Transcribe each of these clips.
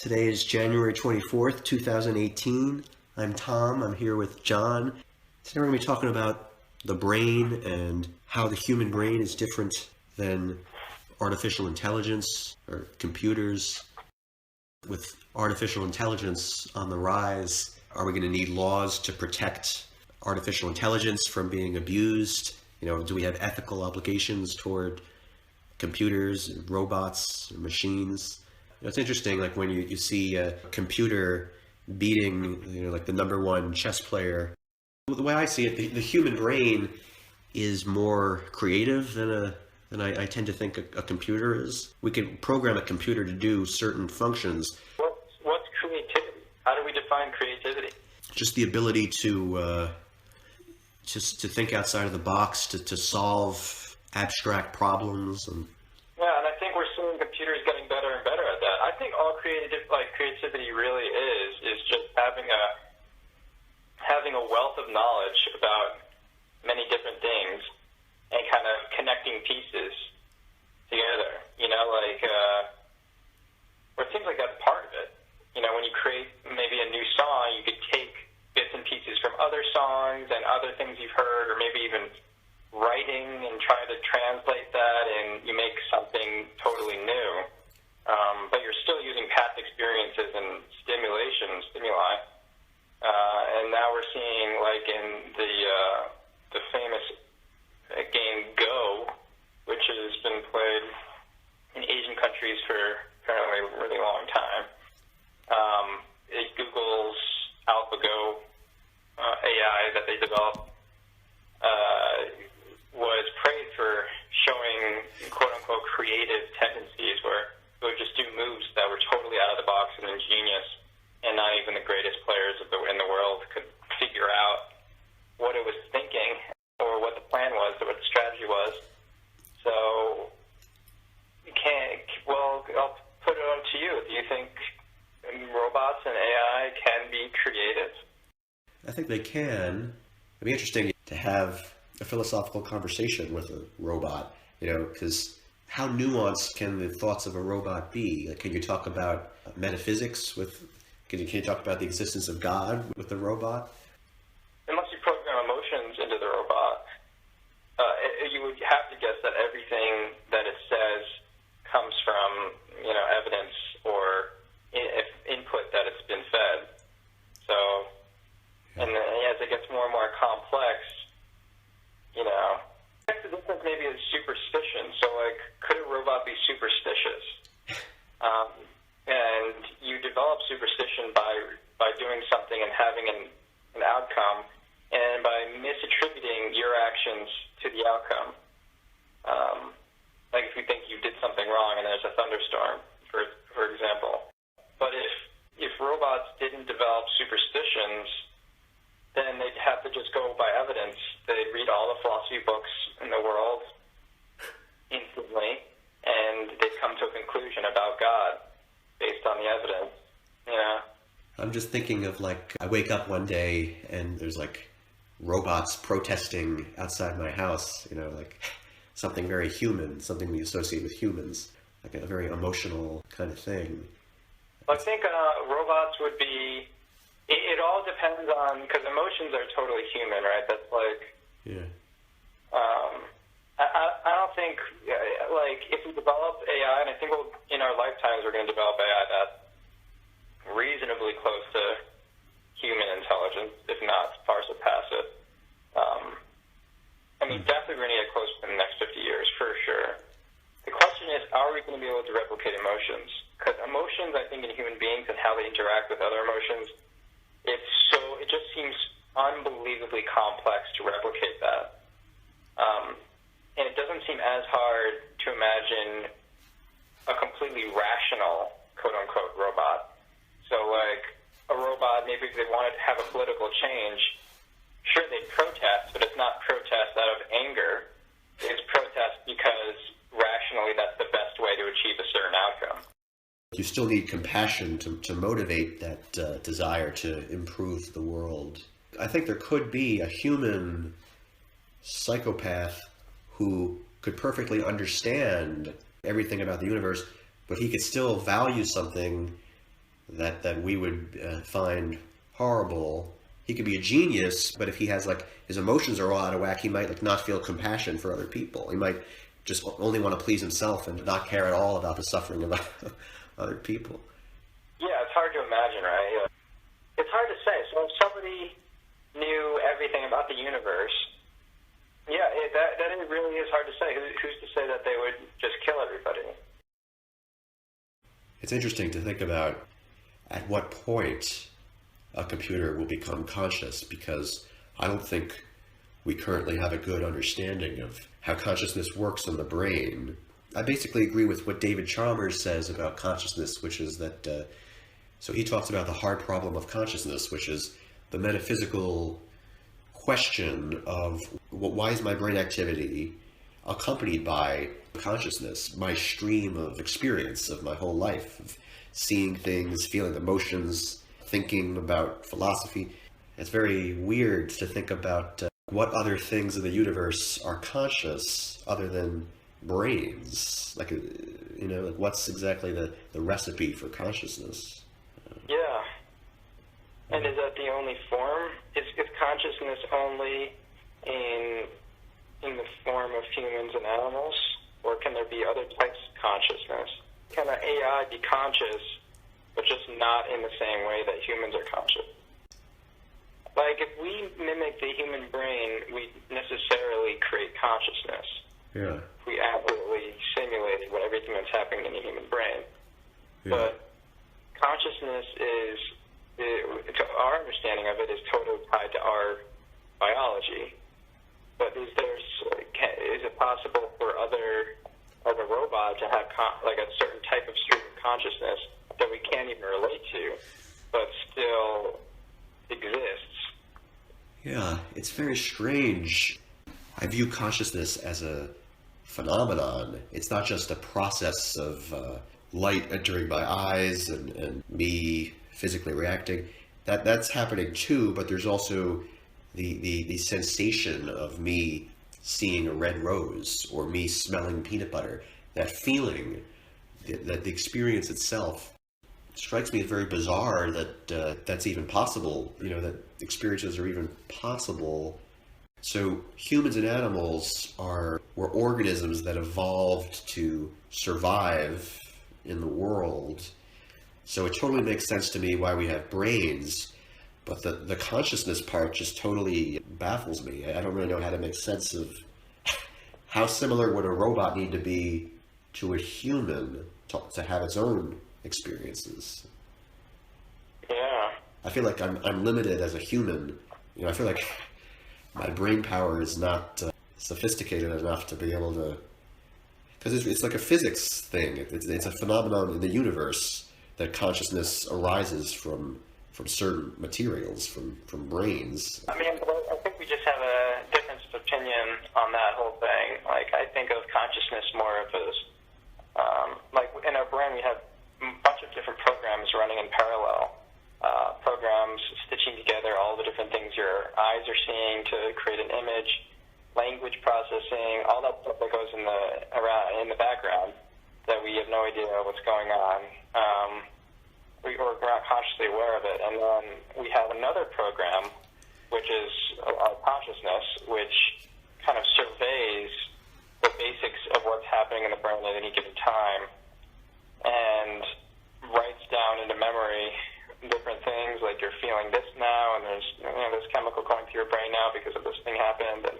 Today is January 24th, 2018. I'm Tom. I'm here with John. Today we're going to be talking about the brain and how the human brain is different than artificial intelligence or computers. With artificial intelligence on the rise, are we going to need laws to protect artificial intelligence from being abused? Do we have ethical obligations toward computers, robots, machines? It's interesting, like when you see a computer beating, like the #1 chess player. The way I see it, the human brain is more creative than I tend to think a computer is. We can program a computer to do certain functions. What's creativity? How do we define creativity? Just the ability to think outside of the box, to solve abstract problems. Yeah, and I think we're seeing computers getting better and better at that. I think all creativity really is just having a wealth of knowledge about many different things and kind of connecting pieces together. Or it seems like that's part of it. When you create maybe a new song, you could take bits and pieces from other songs and other things you've heard, or maybe even writing and try to translate that, and you make something totally new. But you're still using past experiences and stimuli. And now we're seeing, like in the famous game Go, which has been played in Asian countries for apparently a really long time. Google's AlphaGo AI that they developed was praised for showing quote-unquote creative tendencies where it would just do moves that were totally out of the box and ingenious, and not even the greatest players in the world could figure out what it was thinking or what the plan was or what the strategy was. So, I'll put it on to you. Do you think robots and AI can be creative? I think they can. It'd be interesting to have a philosophical conversation with a robot, because how nuanced can the thoughts of a robot be? Like, can you talk about metaphysics can you talk about the existence of God with the robot? Unless you program emotions into the robot, you would have to guess that everything that it says comes from, evidence or input that it's been fed. So, and then as it gets more and more complex, the difference maybe is superstition. So, could a robot be superstitious? And you develop superstition by doing something and having an outcome, and by misattributing your actions to the outcome. Like if you think you did something wrong and there's a thunderstorm, for example. But if robots didn't develop superstitions, then they'd have to just go by evidence. They'd read all the philosophy books in the world instantly, and they'd come to a conclusion about God based on the evidence. I'm just thinking of I wake up one day and there's robots protesting outside my house, something very human, something we associate with humans, like a very emotional kind of thing. I think robots would be. It all depends on, because emotions are totally human, right? That's yeah. I don't think, if we develop AI, and I think in our lifetimes we're going to develop AI that's reasonably close to human intelligence, if not far surpass it. Definitely we're going to get close in the next 50 years, for sure. The question is, are we going to be able to replicate emotions? Because emotions, I think, in human beings and how they interact with other emotions, it just seems unbelievably complex to replicate that. And it doesn't seem as hard to imagine a completely rational, quote-unquote, robot. So, a robot, maybe if they wanted to have a political change, sure, they'd protest, but it's not protest out of anger. It's protest because rationally that's the best way to achieve a certain outcome. You still need compassion to motivate that desire to improve the world. I think there could be a human psychopath who could perfectly understand everything about the universe, but he could still value something that we would find horrible. He could be a genius, but if he has like his emotions are all out of whack, he might like not feel compassion for other people. He might just only want to please himself and not care at all about the suffering of other people. Yeah, it's hard to imagine, right? It's hard to say. So if somebody knew everything about the universe, yeah, that really is hard to say. Who's to say that they would just kill everybody? It's interesting to think about at what point a computer will become conscious, because I don't think we currently have a good understanding of how consciousness works in the brain. I basically agree with what David Chalmers says about consciousness, which is that, so he talks about the hard problem of consciousness, which is the metaphysical question of why is my brain activity accompanied by consciousness, my stream of experience of my whole life, of seeing things, feeling emotions, thinking about philosophy. It's very weird to think about what other things in the universe are conscious other than brains. Like, like what's exactly the recipe for consciousness? Yeah. And is that the only form? Is consciousness only in the form of humans and animals? Or can there be other types of consciousness? Can an AI be conscious, but just not in the same way that humans are conscious? Like, if we mimic the human brain, we necessarily create consciousness. Yeah. If we accurately simulate everything that's happening in the human brain. Yeah. But consciousness our understanding of it is totally tied to our biology. But is it possible for like a robot to have like a certain type of stream of consciousness that we can't even relate to, but still exists? Yeah, it's very strange. I view consciousness as a phenomenon. It's not just a process of light entering my eyes and me physically reacting. That's happening too, but there's also the sensation of me seeing a red rose or me smelling peanut butter. That feeling, that the experience itself strikes me as very bizarre that that's even possible, that experiences are even possible. So humans and animals were organisms that evolved to survive in the world. So it totally makes sense to me why we have brains, but the consciousness part just totally baffles me. I don't really know how to make sense of how similar would a robot need to be to a human to have its own experiences. Yeah. I feel like I'm limited as a human. I feel like my brain power is not sophisticated enough to be able to, because it's like a physics thing. It's a phenomenon in the universe that consciousness arises from certain materials, from brains. I mean, I think we just have a difference of opinion on that whole thing. Like, I think of consciousness more of as, like in our brain we have a bunch of different programs running in parallel. Programs stitching together all the different things your eyes are seeing to create an image, language processing, all that stuff that goes in the background that we have no idea what's going on. We're not consciously aware of it. And then we have another program, which is our consciousness, which kind of surveys the basics of what's happening in the brain at any given time and writes down into memory different things, like you're feeling this now, and there's this chemical going through your brain now because of this thing happened, and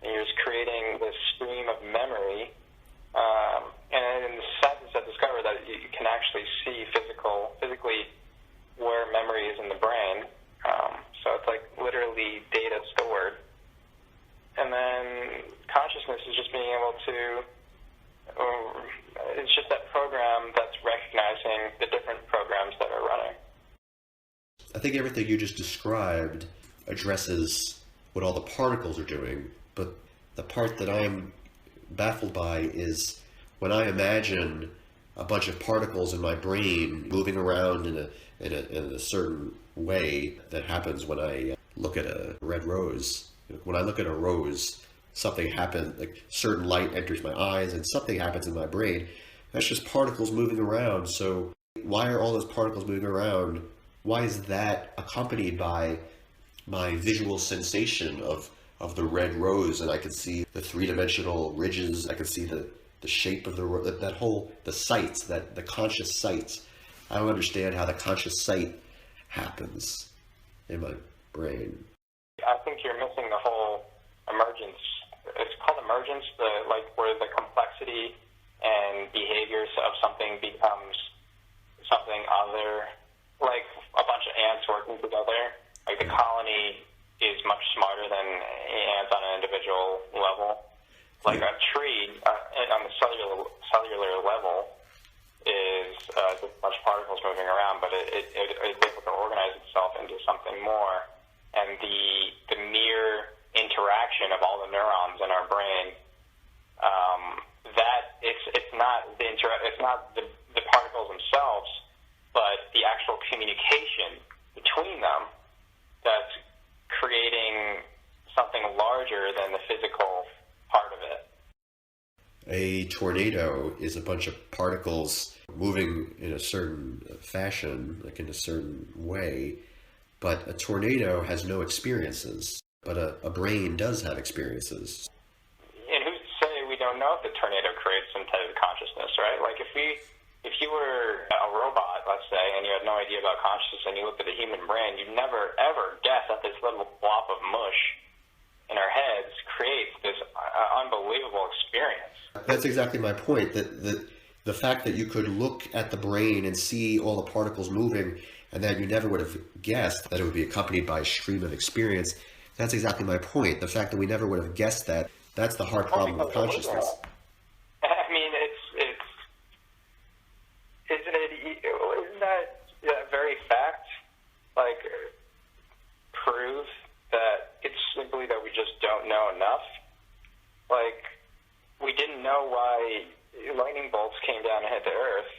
you're just creating this stream of memory. And in the scientists have discovered that you can actually see physically where memory is in the brain. So it's like literally data stored. And then consciousness is just being able to, it's just that program that's recognizing the different programs that are running. I think everything you just described addresses what all the particles are doing, but the part that I'm baffled by is when I imagine a bunch of particles in my brain moving around in a certain way that happens when I look at a red rose. When I look at a rose, something happens, like certain light enters my eyes and something happens in my brain. That's just particles moving around. So Why are all those particles moving around? Why is that accompanied by my visual sensation of the red rose, and I can see the three-dimensional ridges, I can see the shape of that whole, the sights, the conscious sights. I don't understand how the conscious sight happens in my brain. I think you're missing the whole emergence. It's called emergence, where the complexity and behaviors of something becomes something other, like a bunch of ants working together. Like the colony is much smarter than ants on an individual level. Like a tree on the cellular level is just a bunch of particles moving around, but it's able to organize itself into something more. And the mere interaction of all the neurons in our brain, that it's not the particles themselves, but the actual communication between them that's creating something larger than the physical part of it. A tornado is a bunch of particles moving in a certain fashion, like in a certain way, but a tornado has no experiences, but a brain does have experiences. And who's to say we don't know if the tornado creates some type of consciousness, right? Like if you were a robot, let's say, and you had no idea about consciousness, and you looked at the human brain, you'd never ever guess that this little blob of mush in our heads creates this unbelievable experience. That's exactly my point, that the fact that you could look at the brain and see all the particles moving, and that you never would have guessed that it would be accompanied by a stream of experience, that's exactly my point. The fact that we never would have guessed that, that's the hard problem of consciousness. I mean, isn't that very fact, like, prove that it's simply that we just don't know enough? Like, we didn't know why lightning bolts came down and hit the Earth,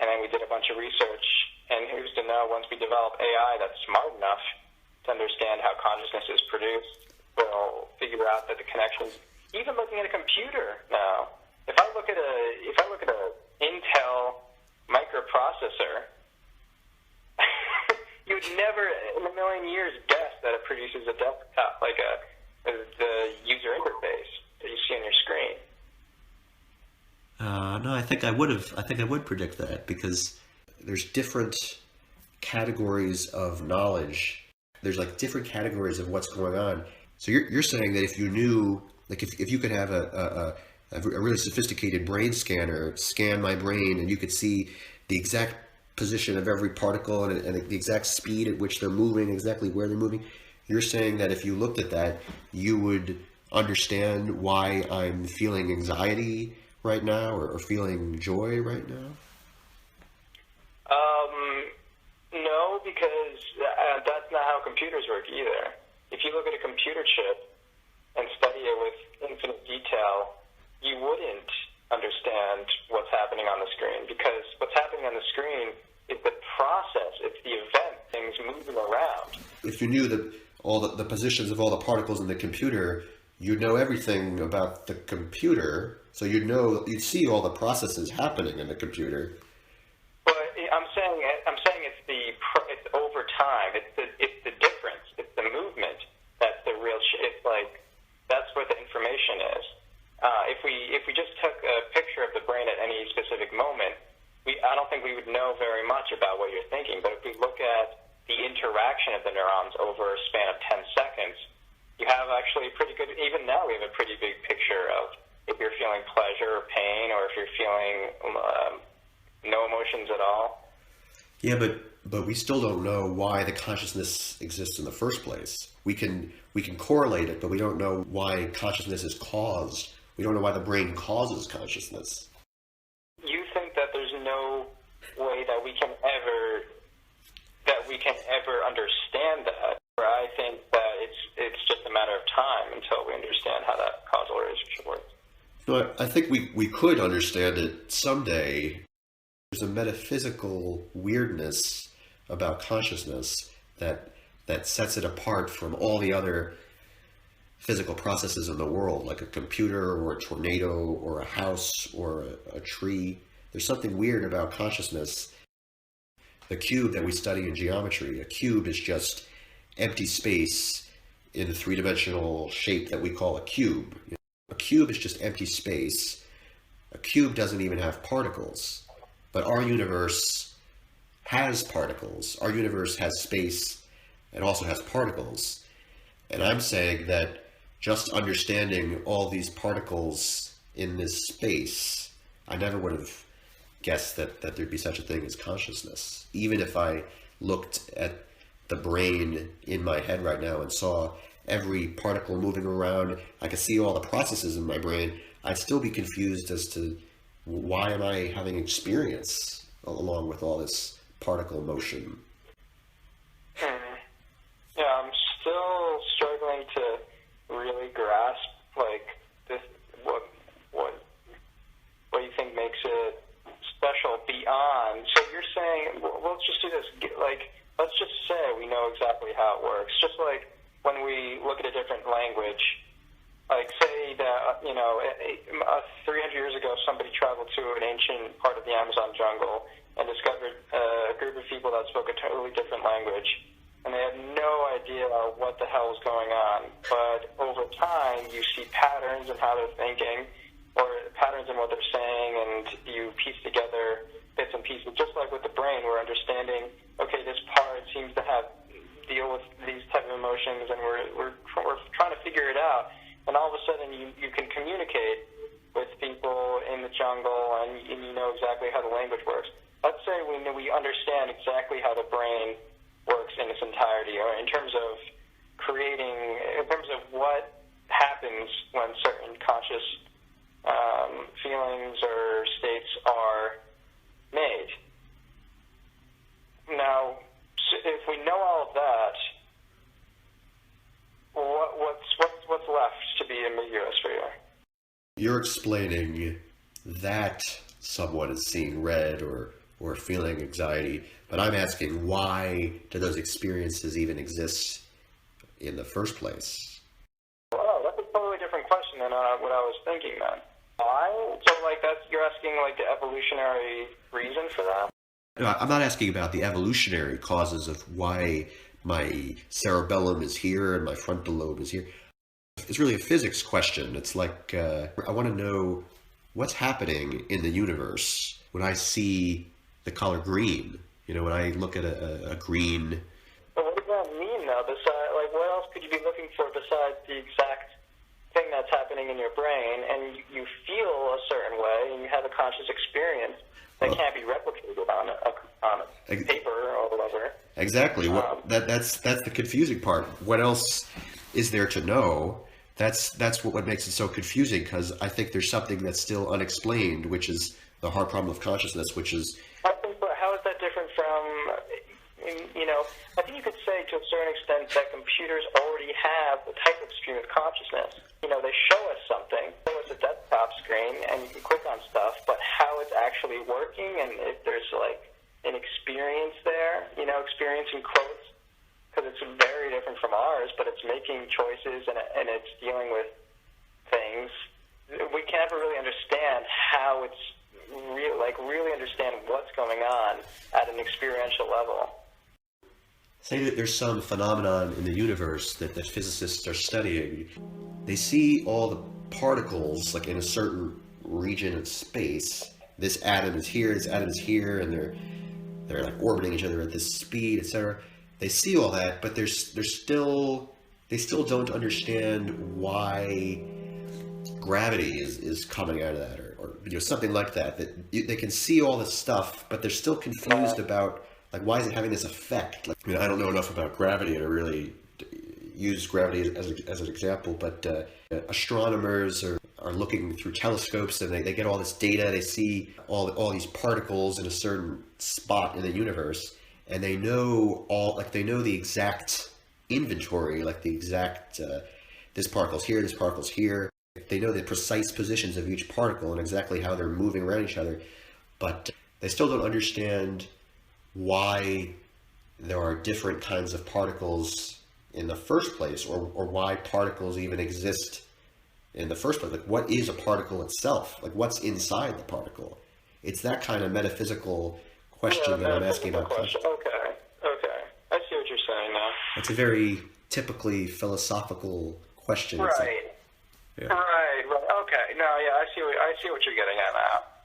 and then we did a bunch of research, and who's to know, once we develop AI that's smart enough to understand how consciousness is produced, we'll figure out that the connections, even looking at a computer now, if I look at a Intel microprocessor, you would never in a million years guess that it produces a desktop, like the user interface that you see on your screen. No, I think I would predict that, because there's different categories of knowledge. There's like different categories of what's going on. So you're saying that if you knew, like if you could have a really sophisticated brain scanner scan my brain, and you could see the exact position of every particle and the exact speed at which they're moving, exactly where they're moving, you're saying that if you looked at that, you would understand why I'm feeling anxiety right now or feeling joy right now? No, because that's not how computers work either. If you look at a computer chip and study it with infinite detail, you wouldn't understand what's happening on the screen, because what's happening on the screen is the process, it's the event, things moving around. If you knew all the positions of all the particles in the computer, you'd know everything about the computer, so you'd see all the processes happening in the computer. But I'm saying it's over time. It's the difference. It's the movement that's the real. It's like that's where the information is. If we just took a picture of the brain at any specific moment, I don't think we would know very much about what you're thinking. But if we look at the interaction of the neurons over a span of 10 seconds, you have actually a pretty good. Even now, we have a pretty big picture of if you're feeling pleasure or pain, or if you're feeling no emotions at all. Yeah, but we still don't know why the consciousness exists in the first place. We can correlate it, but we don't know why consciousness is caused. We don't know why the brain causes consciousness. You think that there's no way that we can ever understand that? Or I think that it's just a matter of time until we understand how that causal relationship works. No, I think we could understand it someday. There's a metaphysical weirdness about consciousness that sets it apart from all the other physical processes in the world, like a computer or a tornado or a house or a tree. There's something weird about consciousness the cube that we study in geometry. A cube is just empty space in the three-dimensional shape that we call a cube. A cube is just empty space. A cube doesn't even have particles. But our universe has particles. Our universe has space and also has particles. And I'm saying that just understanding all these particles in this space, I never would have guessed that there'd be such a thing as consciousness. Even if I looked at the brain in my head right now and saw every particle moving around, I could see all the processes in my brain, I'd still be confused as to why am I having experience along with all this particle motion. Yeah, I'm still struggling to really grasp this, what you think makes it special beyond. So you're saying, well, let's just do this. Let's just say we know exactly how it works. Just like when we look at a different language, like say that 300 years ago somebody traveled to an ancient part of the Amazon jungle and discovered a group of people that spoke a totally different language, and they had no idea what the hell was going on. But over time, you see patterns in how they're thinking, or patterns in what they're saying, and you piece together bits and pieces. Just like with the brain, we're understanding, okay, this part seems to deal with these type of emotions, and we're trying to figure it out. And all of a sudden, you can communicate with people in the jungle, and you know exactly how the language works. Let's say we understand exactly how the brain works in its entirety, or in terms of what happens when certain conscious feelings or states are made. Now, if we know all of that, what's left to be ambiguous for you? You're explaining that someone is seeing red or feeling anxiety, but I'm asking, why do those experiences even exist in the first place? Oh, that's a totally different question than what I was thinking then. Why? So you're asking the evolutionary reason for that? No, I'm not asking about the evolutionary causes of why my cerebellum is here and my frontal lobe is here. It's really a physics question. It's like, I want to know what's happening in the universe when I see the color green. When I look at a green. But what does that mean, though? What else could you be looking for besides the exact thing that's happening in your brain, and you feel a certain way, and you have a conscious experience that can't be replicated on a paper or whatever? Exactly. That's the confusing part. What else is there to know? That's what makes it so confusing, because I think there's something that's still unexplained, which is the hard problem of consciousness, which is... How is that different from, I think you could say to a certain extent that computers already have a type of stream of consciousness. They show us something, show us a desktop screen, and you can click on stuff, but how it's actually working, and if there's an experience there, experience in quotes, because it's very different from ours, but it's making choices and it's dealing with things. We can never really understand how it's really understand what's going on at an experiential level. Say that there's some phenomenon in the universe that physicists are studying. They see all the particles in a certain region of space. This atom is here, this atom is here, and they're orbiting each other at this speed, etc. They see all that, but they still don't understand why gravity is coming out of that, or something like that. They can see all this stuff, but they're still confused about why is it having this effect. I don't know enough about gravity to really use gravity as an example, but astronomers are looking through telescopes, and they get all this data. They see all these particles in a certain spot in the universe, and they know they know the exact inventory, the exact this particle's here, this particle's here. They know the precise positions of each particle and exactly how they're moving around each other, but they still don't understand why there are different kinds of particles in the first place, or why particles even exist in the first place. What is a particle itself? What's inside the particle? It's that kind of metaphysical question that I'm asking about question. Okay. I see what you're saying now. It's a very typically philosophical question. Right. Yeah. Right. Okay. No, yeah, I see what you're getting at now.